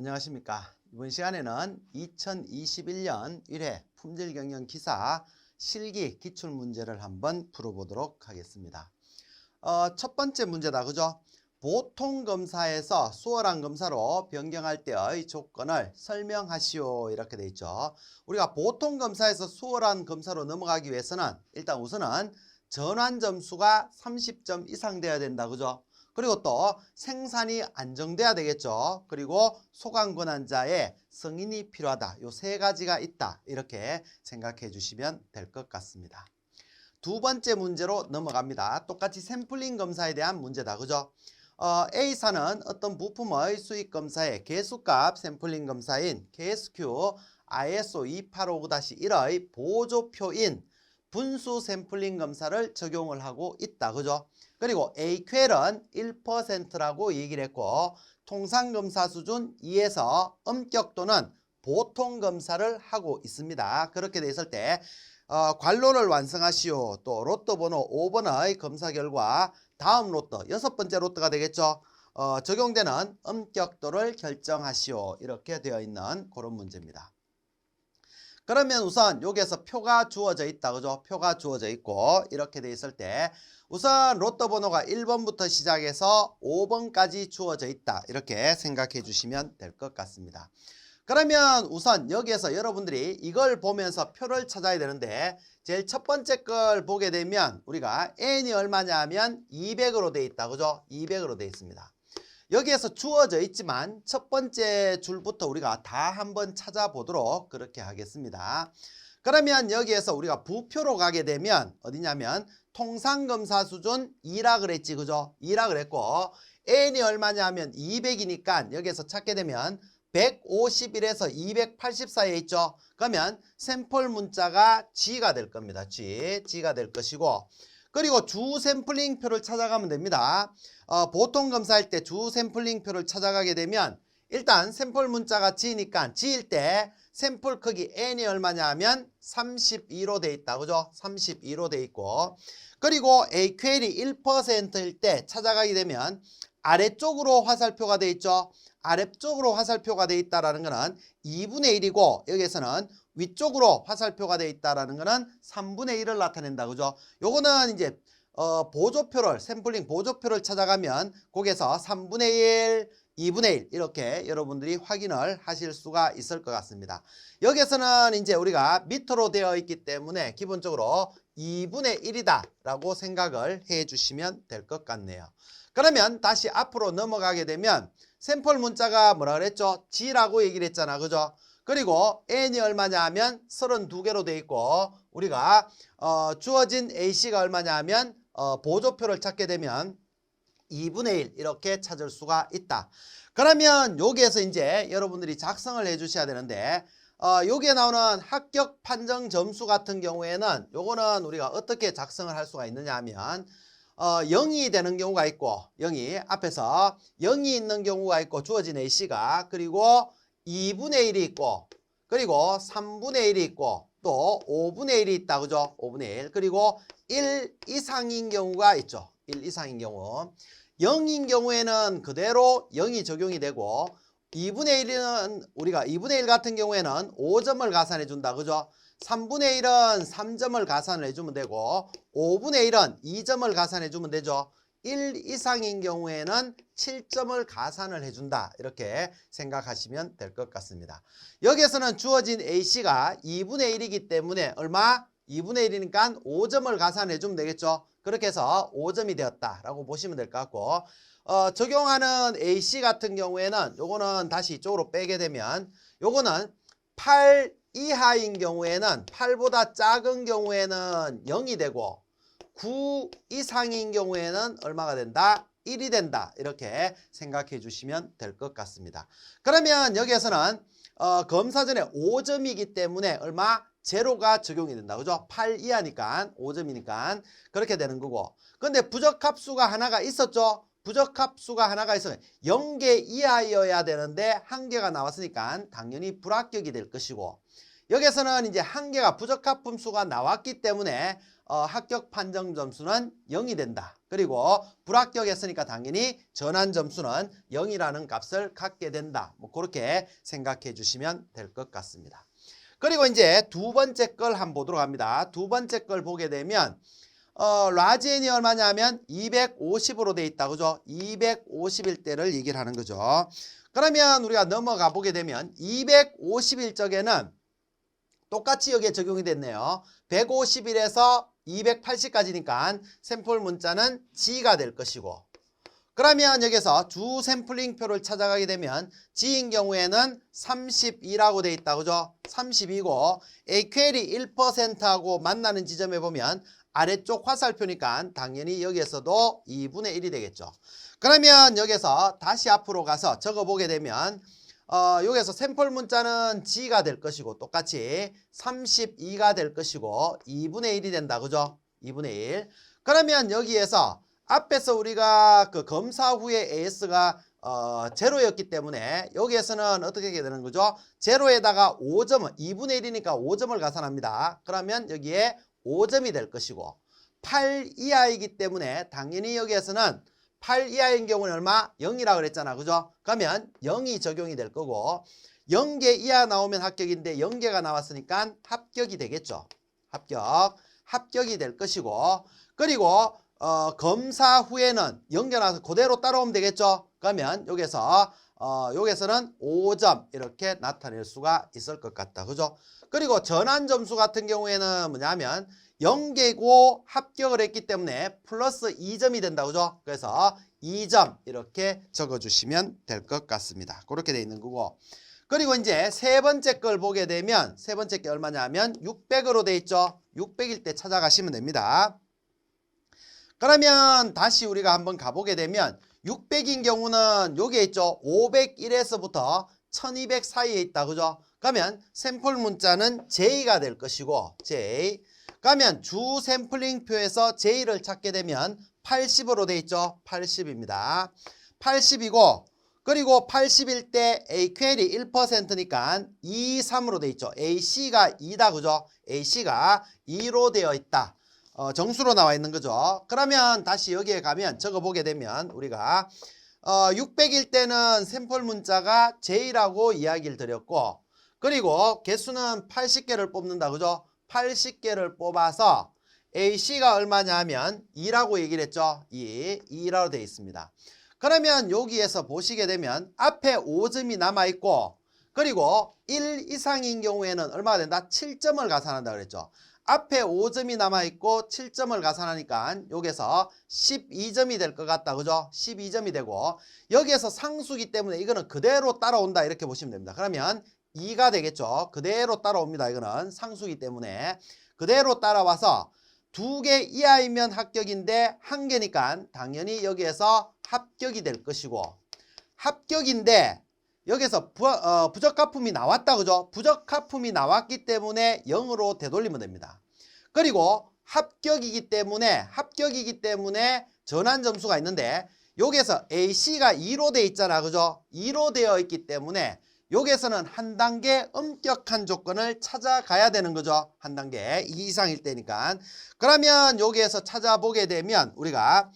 안녕하십니까. 이번 시간에는 2021년 1회 품질경영기사 실기 기출문제를 한번 풀어보도록 하겠습니다. 첫 번째 문제다. 그죠? 보통검사에서 수월한 검사로 변경할 때의 조건을 설명하시오. 이렇게 돼 있죠. 우리가 보통검사에서 수월한 검사로 넘어가기 위해서는 일단 우선은 전환점수가 30점 이상 돼야 된다. 그죠? 그리고 또 생산이 안정돼야 되겠죠. 그리고 소관권한자의 승인이 필요하다. 요 세 가지가 있다. 이렇게 생각해 주시면 될 것 같습니다. 두 번째 문제로 넘어갑니다. 똑같이 샘플링 검사에 대한 문제다. 그죠? A사는 어떤 부품의 수익 검사의 개수값 샘플링 검사인 KSQ ISO 2859-1의 보조표인 분수 샘플링 검사를 적용을 하고 있다. 그죠? 그리고 AQL은 1%라고 얘기를 했고 통상검사 수준 2에서 엄격도는 보통검사를 하고 있습니다. 그렇게 돼 있을 때 관로를 완성하시오. 또 로또 번호 5번의 검사 결과 다음 로또 6번째 로또가 되겠죠. 적용되는 엄격도를 결정하시오. 이렇게 되어 있는 그런 문제입니다. 그러면 우선 여기에서 표가 주어져 있다. 그죠? 표가 주어져 있고 이렇게 돼 있을 때 우선 로또 번호가 1번부터 시작해서 5번까지 주어져 있다. 이렇게 생각해 주시면 될 것 같습니다. 그러면 우선 여기에서 여러분들이 이걸 보면서 표를 찾아야 되는데 제일 첫 번째 걸 보게 되면 우리가 n이 얼마냐 하면 200으로 돼 있다. 그죠? 200으로 돼 있습니다. 여기에서 주어져 있지만 첫 번째 줄부터 우리가 다 한번 찾아보도록 그렇게 하겠습니다. 그러면 여기에서 우리가 부표로 가게 되면 어디냐면 통상검사 수준 2라 그랬지. 그죠? 2라 그랬고 n이 얼마냐 하면 200이니까 여기에서 찾게 되면 151에서 280 사이에 있죠. 그러면 샘플 문자가 G가 될 겁니다. G가 될 것이고 그리고 주 샘플링 표를 찾아가면 됩니다. 보통 검사할 때 주 샘플링 표를 찾아가게 되면 일단 샘플 문자가 G니까 G일 때 샘플 크기 N이 얼마냐 하면 32로 돼 있다. 그죠? 32로 돼 있고 그리고 AQL이 1%일 때 찾아가게 되면 아래쪽으로 화살표가 돼 있죠. 아래쪽으로 화살표가 돼 있다라는 거는 2분의 1이고 여기에서는 위쪽으로 화살표가 돼 있다라는 거는 3분의 1을 나타낸다. 그죠? 요거는 이제 보조표를 샘플링 보조표를 찾아가면 거기에서 3분의 1, 2분의 1 이렇게 여러분들이 확인을 하실 수가 있을 것 같습니다. 여기에서는 이제 우리가 미터로 되어 있기 때문에 기본적으로 2분의 1이다 라고 생각을 해 주시면 될 것 같네요. 그러면 다시 앞으로 넘어가게 되면 샘플 문자가 뭐라 그랬죠? G라고 얘기를 했잖아. 그죠? 그리고 N이 얼마냐 하면 32개로 돼 있고 우리가 주어진 AC가 얼마냐 하면 보조표를 찾게 되면 2분의 1 이렇게 찾을 수가 있다. 그러면 여기에서 이제 여러분들이 작성을 해 주셔야 되는데 여기에 나오는 합격 판정 점수 같은 경우에는 요거는 우리가 어떻게 작성을 할 수가 있느냐 하면 0이 되는 경우가 있고 0이 앞에서 0이 있는 경우가 있고 주어진 AC가 그리고 2분의 1이 있고 그리고 3분의 1이 있고 또 5분의 1이 있다. 그죠? 5분의 1 그리고 1 이상인 경우가 있죠. 1 이상인 경우 0인 경우에는 그대로 0이 적용이 되고 2분의 1은 우리가 2분의 1 같은 경우에는 5점을 가산해 준다. 그죠? 3분의 1은 3점을 가산을 해주면 되고 5분의 1은 2점을 가산해 주면 되죠. 1 이상인 경우에는 7점을 가산을 해준다. 이렇게 생각하시면 될 것 같습니다. 여기에서는 주어진 AC가 2분의 1이기 때문에 얼마? 2분의 1이니까 5점을 가산해 주면 되겠죠. 그렇게 해서 5점이 되었다라고 보시면 될 것 같고 적용하는 AC 같은 경우에는 요거는 다시 이쪽으로 빼게 되면 요거는 8 이하인 경우에는 8보다 작은 경우에는 0이 되고 9 이상인 경우에는 얼마가 된다? 1이 된다. 이렇게 생각해 주시면 될 것 같습니다. 그러면 여기에서는 검사 전에 5점이기 때문에 얼마? 제로가 적용이 된다. 그죠? 8 이하니까 5점이니까 그렇게 되는 거고 근데 부적합수가 하나가 있었죠? 부적합수가 하나가 있어요. 0개 이하여야 되는데 1개가 나왔으니까 당연히 불합격이 될 것이고 여기서는 이제 한계가 부적합품 수가 나왔기 때문에 합격 판정 점수는 0이 된다. 그리고 불합격했으니까 당연히 전환 점수는 0이라는 값을 갖게 된다. 뭐 그렇게 생각해 주시면 될 것 같습니다. 그리고 이제 두 번째 걸 한번 보도록 합니다. 두 번째 걸 보게 되면 라지 n이 얼마냐면 250으로 돼 있다. 그죠? 250일 때를 얘기를 하는 거죠. 그러면 우리가 넘어가 보게 되면 250일 적에는 똑같이 여기에 적용이 됐네요. 150일에서 280까지니까 샘플 문자는 G가 될 것이고, 그러면 여기서 주 샘플링표를 찾아가게 되면 G인 경우에는 32라고 돼 있다. 그죠? 32고 AQL이 1%하고 만나는 지점에 보면 아래쪽 화살표니까 당연히 여기에서도 2분의 1이 되겠죠. 그러면 여기서 다시 앞으로 가서 적어보게 되면 여기서 샘플 문자는 G가 될 것이고 똑같이 32가 될 것이고 2분의 1이 된다. 그죠? 2분의 1. 그러면 여기에서 앞에서 우리가 그 검사 후에 AS가 제로였기 때문에 여기에서는 어떻게 하게 되는 거죠? 제로에다가 5점은 2분의 1이니까 5점을 가산합니다. 그러면 여기에 5점이 될 것이고 8 이하이기 때문에 당연히 여기에서는 8 이하인 경우는 얼마? 0이라고 그랬잖아. 그죠? 그러면 0이 적용이 될 거고 0개 이하 나오면 합격인데 0개가 나왔으니까 합격이 되겠죠. 합격이 될 것이고, 그리고 검사 후에는 0개 나와서 그대로 따라오면 되겠죠. 그러면 여기서는 5점 이렇게 나타낼 수가 있을 것 같다. 그죠? 그리고 전환 점수 같은 경우에는 뭐냐면 0개고 합격을 했기 때문에 플러스 2점이 된다. 그죠? 그래서 2점 이렇게 적어주시면 될 것 같습니다. 그렇게 돼 있는 거고. 그리고 이제 세 번째 걸 보게 되면 세 번째 게 얼마냐면 600으로 돼 있죠. 600일 때 찾아가시면 됩니다. 그러면 다시 우리가 한번 가보게 되면 600인 경우는 여기에 있죠. 501에서부터 1200 사이에 있다. 그죠? 그러면 샘플 문자는 J가 될 것이고 J. 그러면 주 샘플링표에서 J를 찾게 되면 80으로 돼 있죠. 80입니다. 80이고 그리고 80일 때 AQL이 1%니까 2, 3으로 돼 있죠. AC가 2다. 그죠? AC가 2로 되어 있다. 정수로 나와 있는 거죠. 그러면 다시 여기에 가면 적어보게 되면 우리가 600일 때는 샘플 문자가 J라고 이야기를 드렸고, 그리고 개수는 80개를 뽑는다. 그죠? 80개를 뽑아서 AC가 얼마냐면 2라고 얘기를 했죠. 2라고 되어 있습니다. 그러면 여기에서 보시게 되면 앞에 5점이 남아있고, 그리고 1 이상인 경우에는 얼마가 된다? 7점을 가산한다 그랬죠. 앞에 5점이 남아있고 7점을 가산하니까 여기서 12점이 될 것 같다. 그죠? 12점이 되고 여기에서 상수기 때문에 이거는 그대로 따라온다. 이렇게 보시면 됩니다. 그러면 2가 되겠죠. 그대로 따라옵니다. 이거는 상수기 때문에 그대로 따라와서 2개 이하이면 합격인데 1개니까 당연히 여기에서 합격이 될 것이고, 합격인데 여기서 부적합품이 나왔다. 그죠? 부적합품이 나왔기 때문에 0으로 되돌리면 됩니다. 그리고 합격이기 때문에 전환 점수가 있는데 여기에서 AC가 2로 돼 있잖아. 그죠? 2로 되어 있기 때문에 여기에서는 한 단계 엄격한 조건을 찾아가야 되는 거죠. 한 단계 2 이상일 때니까. 그러면 여기에서 찾아보게 되면 우리가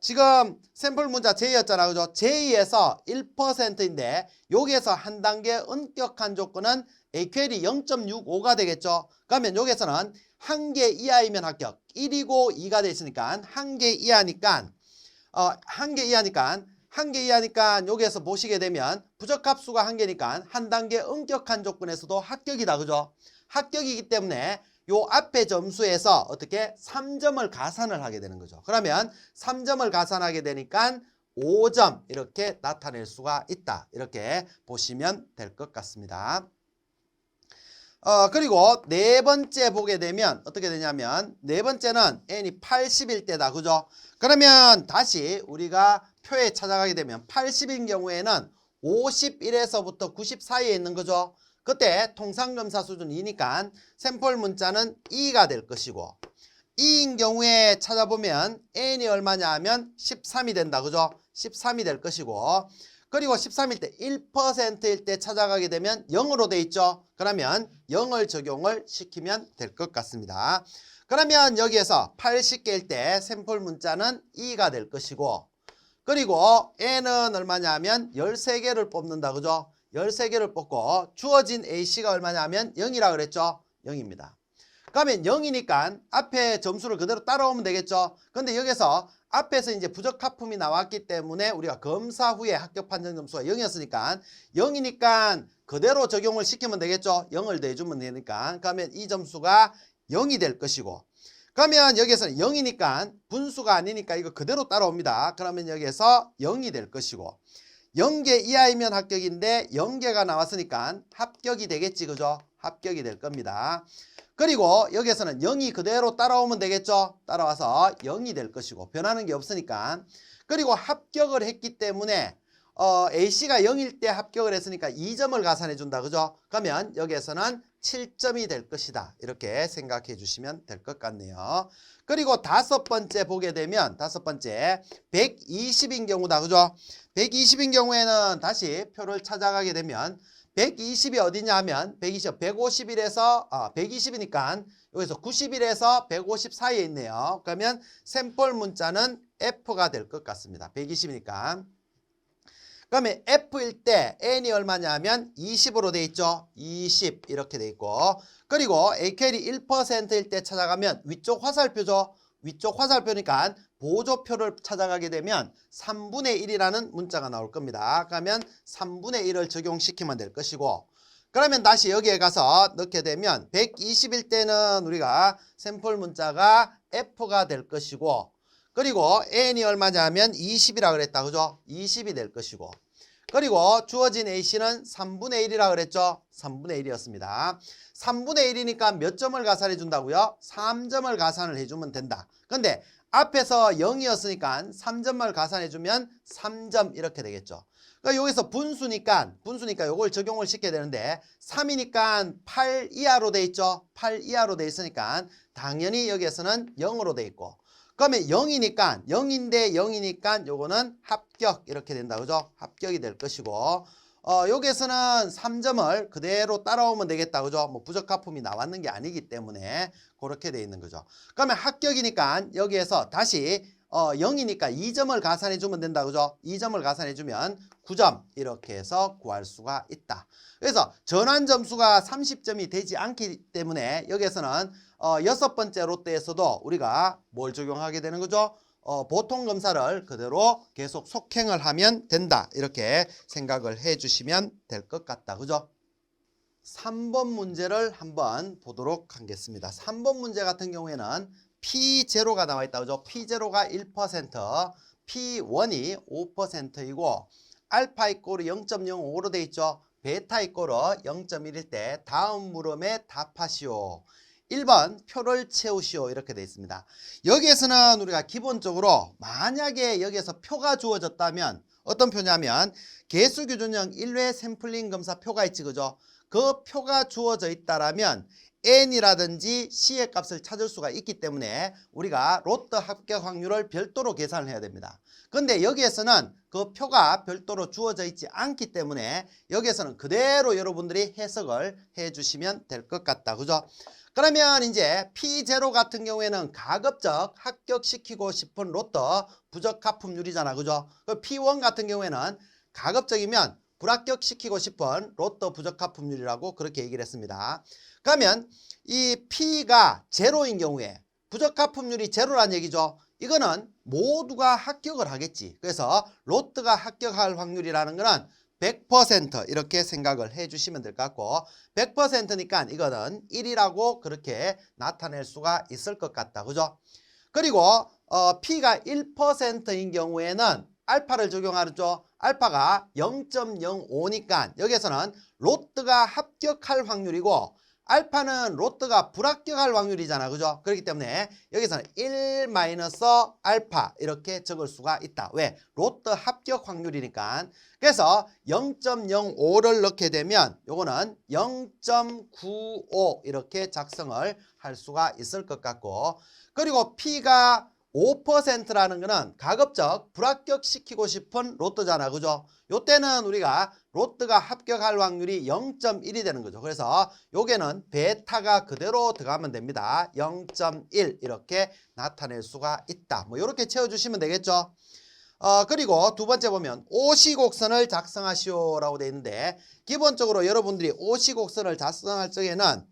지금 샘플 문자 J였잖아. 그죠? J에서 1%인데 여기에서 한 단계 엄격한 조건은 AQL이 0.65가 되겠죠. 그러면 여기에서는 1개 이하이면 합격. 1이고 2가 돼 있으니까 1개 이하니까 1개 이하니까 여기에서 보시게 되면 부적합수가 1개니까 한 단계 엄격한 조건에서도 합격이다. 그죠? 합격이기 때문에 요 앞에 점수에서 어떻게 3점을 가산을 하게 되는 거죠. 그러면 3점을 가산하게 되니까 5점 이렇게 나타낼 수가 있다. 이렇게 보시면 될 것 같습니다. 그리고 네 번째 보게 되면 어떻게 되냐면 네 번째는 n이 80일 때다. 그죠? 그러면 다시 우리가 표에 찾아가게 되면 80인 경우에는 51에서부터 90 사이에 있는 거죠. 그때 통상검사 수준 2니까 샘플 문자는 2가 될 것이고, 2인 경우에 찾아보면 n이 얼마냐 하면 13이 된다. 그죠? 13이 될 것이고, 그리고 13일 때 1%일 때 찾아가게 되면 0으로 돼 있죠. 그러면 0을 적용을 시키면 될 것 같습니다. 그러면 여기에서 80개일 때 샘플 문자는 2가 될 것이고, 그리고 N은 얼마냐면 13개를 뽑는다. 그죠? 13개를 뽑고 주어진 A씨가 얼마냐면 0이라 그랬죠? 0입니다. 그러면 0이니까 앞에 점수를 그대로 따라오면 되겠죠? 근데 여기서 앞에서 이제 부적합품이 나왔기 때문에 우리가 검사 후에 합격 판정 점수가 0이었으니까 0이니까 그대로 적용을 시키면 되겠죠? 0을 내주면 되니까. 그러면 이 점수가 0이 될 것이고, 그러면 여기에서는 0이니까 분수가 아니니까 이거 그대로 따라옵니다. 그러면 여기에서 0이 될 것이고, 0개 이하이면 합격인데 0개가 나왔으니까 합격이 되겠지. 그죠? 합격이 될 겁니다. 그리고 여기에서는 0이 그대로 따라오면 되겠죠? 따라와서 0이 될 것이고, 변하는 게 없으니까. 그리고 합격을 했기 때문에 A씨가 0일 때 합격을 했으니까 2점을 가산해 준다. 그죠? 그러면 여기에서는 7점이 될 것이다. 이렇게 생각해 주시면 될 것 같네요. 그리고 다섯 번째 보게 되면, 다섯 번째 120인 경우다. 그죠? 120인 경우에는 다시 표를 찾아가게 되면 120이 어디냐 하면 150에서 120이니까 여기서 90일에서 150 사이에 있네요. 그러면 샘플 문자는 F가 될 것 같습니다. 120이니까. 그러면 F일 때 N이 얼마냐면 20으로 돼 있죠. 20 이렇게 돼 있고, 그리고 AQL이 1%일 때 찾아가면 위쪽 화살표죠. 위쪽 화살표니까 보조표를 찾아가게 되면 3분의 1이라는 문자가 나올 겁니다. 그러면 3분의 1을 적용시키면 될 것이고, 그러면 다시 여기에 가서 넣게 되면 120일 때는 우리가 샘플 문자가 F가 될 것이고, 그리고 N이 얼마냐면 20이라 그랬다. 그죠? 20이 될 것이고, 그리고 주어진 A씨는 3분의 1이라 그랬죠? 3분의 1이었습니다. 3분의 1이니까 몇 점을 가산해 준다고요? 3점을 가산을 해주면 된다. 근데 앞에서 0이었으니까 3점을 가산해 주면 3점 이렇게 되겠죠. 그러니까 여기서 분수니까 요걸 적용을 시켜야 되는데 3이니까 8 이하로 돼 있죠. 8 이하로 돼 있으니까 당연히 여기에서는 0으로 돼 있고, 그러면 0이니까 0인데 요거는 합격 이렇게 된다. 그죠? 합격이 될 것이고, 여기에서는 3점을 그대로 따라오면 되겠다. 그죠? 뭐 부적합품이 나왔는 게 아니기 때문에 그렇게 돼 있는 거죠. 그러면 합격이니까 여기에서 다시 0이니까 2점을 가산해 주면 된다. 그죠? 2점을 가산해 주면 9점 이렇게 해서 구할 수가 있다. 그래서 전환 점수가 30점이 되지 않기 때문에 여기에서는 여섯 번째 롯데에서도 우리가 뭘 적용하게 되는 거죠? 보통 검사를 그대로 계속 속행을 하면 된다. 이렇게 생각을 해 주시면 될 것 같다. 그죠? 3번 문제를 한번 보도록 하겠습니다. 3번 문제 같은 경우에는 P0가 나와 있다. 그죠? P0가 1%, P1이 5%이고, 알파 이꼬르 0.05로 돼 있죠? 베타 이꼬르 0.1일 때 다음 물음에 답하시오. 1번 표를 채우시오 이렇게 되어 있습니다. 여기에서는 우리가 기본적으로 만약에 여기에서 표가 주어졌다면 어떤 표냐면 개수기준형 1회 샘플링 검사 표가 있지. 그죠? 그 표가 주어져 있다라면 N이라든지 C의 값을 찾을 수가 있기 때문에 우리가 로또 합격 확률을 별도로 계산을 해야 됩니다. 근데 여기에서는 그 표가 별도로 주어져 있지 않기 때문에 여기에서는 그대로 여러분들이 해석을 해 주시면 될 것 같다. 그죠? 그러면 이제 P0 같은 경우에는 가급적 합격시키고 싶은 로또 부적합품률이잖아. 그죠? 그 P1 같은 경우에는 가급적이면 불합격시키고 싶은 로또 부적합품률이라고 그렇게 얘기를 했습니다. 그러면 이 P가 제로인 경우에 부적합품률이 제로란 얘기죠. 이거는 모두가 합격을 하겠지. 그래서 로또가 합격할 확률이라는 거는 100% 이렇게 생각을 해 주시면 될 것 같고, 100%니까 이거는 1이라고 그렇게 나타낼 수가 있을 것 같다. 그죠? 그리고 P가 1%인 경우에는 알파를 적용하죠. 알파가 0.05니까 여기에서는 로또가 합격할 확률이고, 알파는 로또가 불합격할 확률이잖아. 그죠? 그렇기 때문에 여기서는 1 마이너스 알파 이렇게 적을 수가 있다. 왜? 로또 합격 확률이니까. 그래서 0.05를 넣게 되면 요거는 0.95 이렇게 작성을 할 수가 있을 것 같고, 그리고 P가 5%라는 거는 가급적 불합격시키고 싶은 로또잖아. 그죠? 요때는 우리가 로또가 합격할 확률이 0.1이 되는 거죠. 그래서 요게는 베타가 그대로 들어가면 됩니다. 0.1 이렇게 나타낼 수가 있다. 뭐 이렇게 채워주시면 되겠죠. 그리고 두 번째 보면 오시곡선을 작성하시오라고 되어 있는데 기본적으로 여러분들이 오시곡선을 작성할 적에는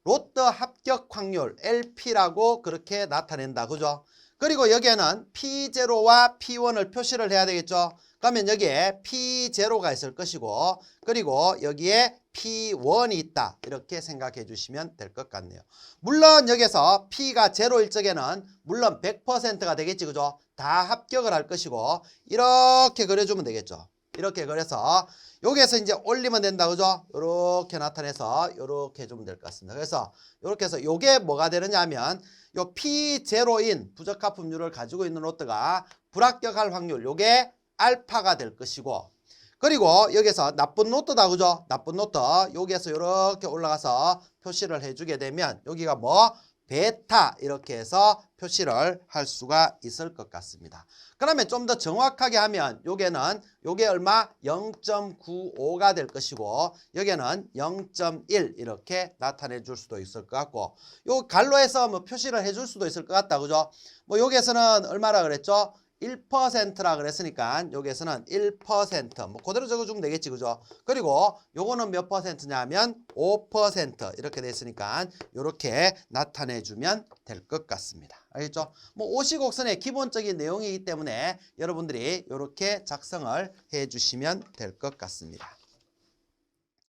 로또 합격 확률 LP라고 그렇게 나타낸다. 그죠? 그리고 여기에는 P0와 P1을 표시를 해야 되겠죠. 그러면 여기에 P0가 있을 것이고 그리고 여기에 P1이 있다. 이렇게 생각해 주시면 될 것 같네요. 물론 여기서 P가 0일 적에는 물론 100%가 되겠지. 그죠? 다 합격을 할 것이고 이렇게 그려주면 되겠죠. 이렇게 그래서 여기에서 이제 올리면 된다. 그죠? 이렇게 나타내서 이렇게 해주면 될 것 같습니다. 그래서 이렇게 해서 요게 뭐가 되느냐 하면 요 P0인 부적합품률을 가지고 있는 로또가 불합격할 확률 요게 알파가 될 것이고 그리고 여기서 나쁜 로또다. 그죠? 나쁜 로또 여기에서 이렇게 올라가서 표시를 해주게 되면 여기가 뭐 베타 이렇게 해서 표시를 할 수가 있을 것 같습니다. 그러면 좀 더 정확하게 하면 요게는 요게 얼마? 0.95가 될 것이고 여기는 0.1 이렇게 나타내 줄 수도 있을 것 같고 요 갈로해서 뭐 표시를 해줄 수도 있을 것 같다. 그죠? 뭐 여기에서는 얼마라 그랬죠? 1%라 그랬으니까 여기에서는 1% 뭐 그대로 적어주면 되겠지. 그죠? 그리고 요거는 몇 퍼센트냐면 5% 이렇게 됐으니까 이렇게 나타내주면 될 것 같습니다. 알겠죠? 뭐 오시곡선의 기본적인 내용이기 때문에 여러분들이 이렇게 작성을 해주시면 될 것 같습니다.